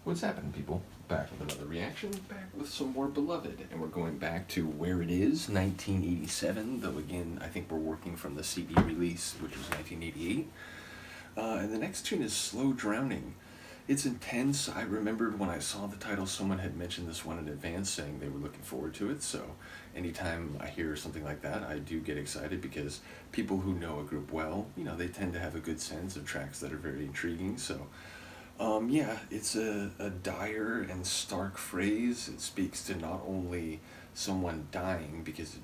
What's happening, people? Back with another reaction, back with some more Beloved, and we're going back to Where It Is, 1987, though again, I think we're working from the CD release, which was 1988. And the next tune is Slow Drowning. It's intense. I remembered when I saw the title, someone had mentioned this one in advance, saying they were looking forward to it, so anytime I hear something like that, I do get excited, because people who know a group well, they tend to have a good sense of tracks that are very intriguing, so yeah, it's a dire and stark phrase. It speaks to not only someone dying, because,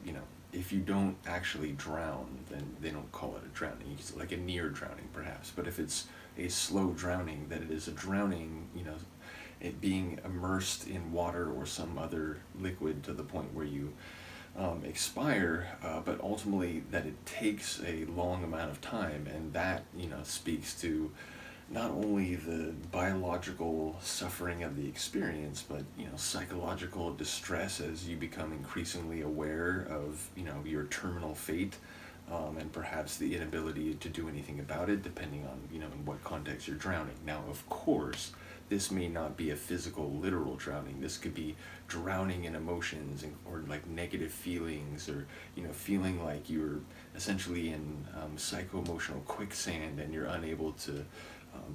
if you don't actually drown, then they don't call it a drowning. It's like a near drowning, perhaps. But if it's a slow drowning, that it is a drowning, it being immersed in water or some other liquid to the point where you expire, but ultimately that it takes a long amount of time, and that, speaks to not only the biological suffering of the experience, but psychological distress as you become increasingly aware of your terminal fate, and perhaps the inability to do anything about it, depending on in what context you're drowning. Now, of course, this may not be a physical, literal drowning. This could be drowning in emotions, or like negative feelings, or feeling like you're essentially in psycho-emotional quicksand and you're unable to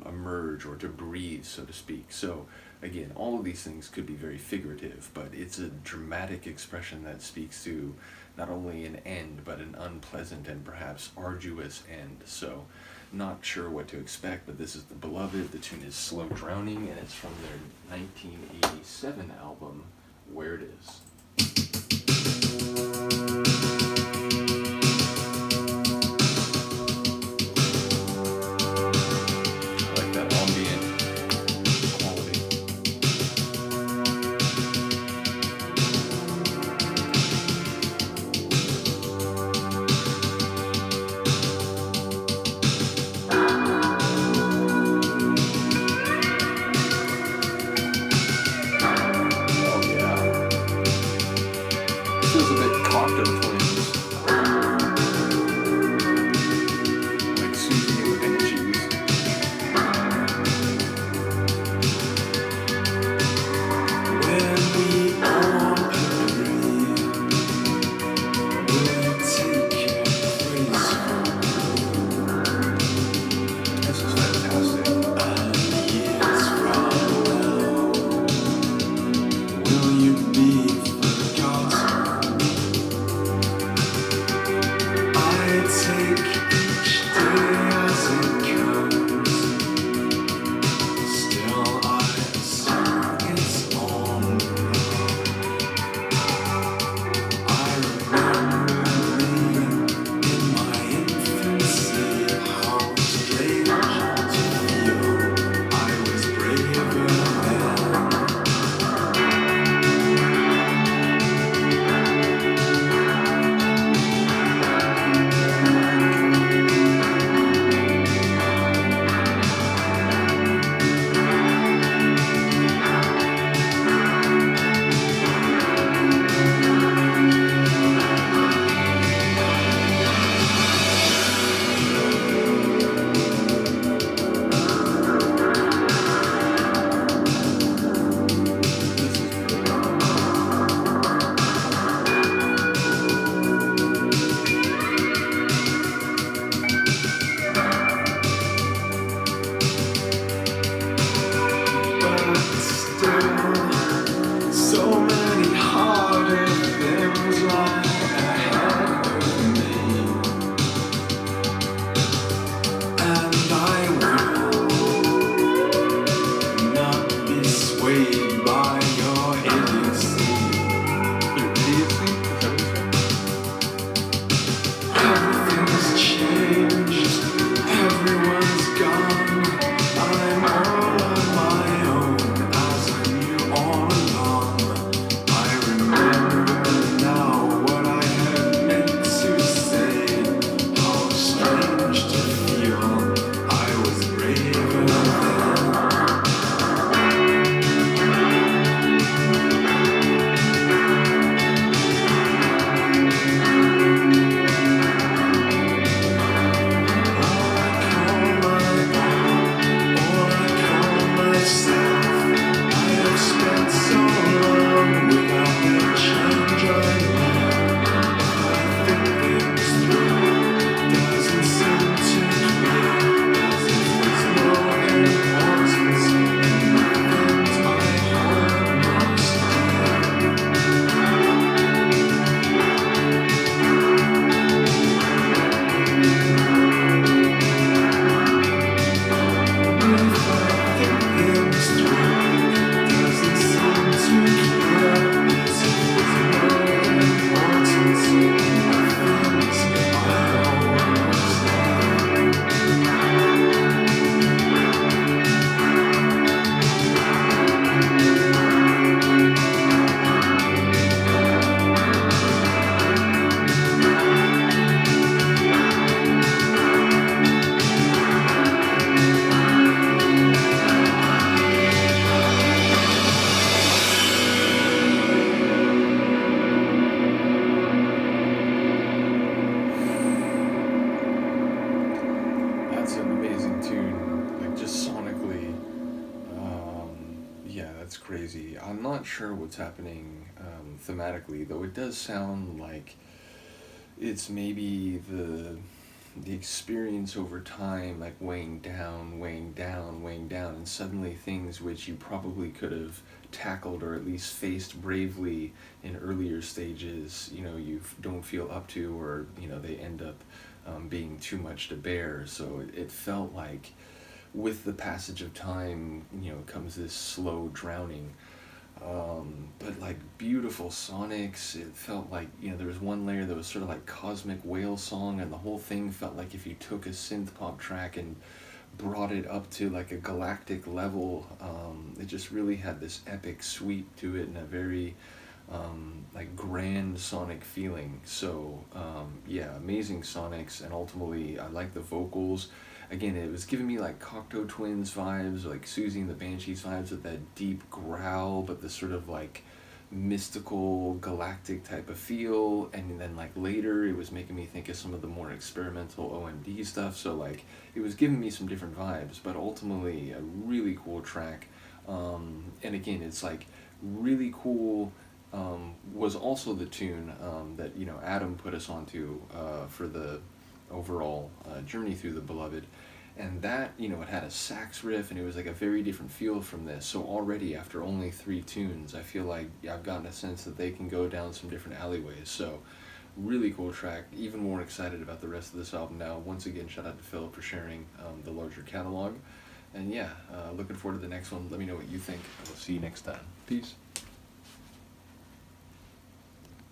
emerge or to breathe, so to speak. So again, all of these things could be very figurative, but it's a dramatic expression that speaks to not only an end, but an unpleasant and perhaps arduous end. So not sure what to expect, but this is the Beloved. The tune is Slow Drowning, and it's from their 1987 album, Where It Is. Feels a bit Cocteau Twins, like Susie and the Banshees. When we all agree, we'll take your praise This is fantastic. and years from now. Will you be forgotten? I take each day as it comes. Still, I assume it's on the road. I remember being in my infancy, how strange to feel I was braver then. But still, so many harder things lie ahead of me, and I will not be swayed by your idiocy. Your idiocy? Is that what you said? Everything's changed, everyone's gone. I'm all on my own, as I knew all along. I remember now what I had meant to say. How strange to feel I was braver then. Yeah, that's crazy. I'm not sure what's happening thematically, though it does sound like it's maybe the experience over time, like weighing down, weighing down, weighing down, and suddenly things which you probably could have tackled or at least faced bravely in earlier stages, you don't feel up to, or they end up being too much to bear. So it felt like with the passage of time, comes this slow drowning. But like beautiful sonics, it felt like, there was one layer that was sort of like cosmic whale song, and the whole thing felt like if you took a synth pop track and brought it up to like a galactic level. It just really had this epic sweep to it and a very like grand sonic feeling. So yeah, amazing sonics, and ultimately I like the vocals. Again, it was giving me like Cocteau Twins vibes, like Susie and the Banshees vibes, with that deep growl, but the sort of like mystical galactic type of feel. And then like later it was making me think of some of the more experimental OMD stuff. So like it was giving me some different vibes, but ultimately a really cool track. And again, it's like really cool. Was also the tune that Adam put us onto for the overall journey through the Beloved, and that it had a sax riff, and it was like a very different feel from this. So already after only 3 tunes, I feel like I've gotten a sense that they can go down some different alleyways. So really cool track. Even more excited about the rest of this album now. Once again, shout out to Philip for sharing the larger catalog. And yeah, looking forward to the next one. Let me know what you think. We'll see you next time. Peace.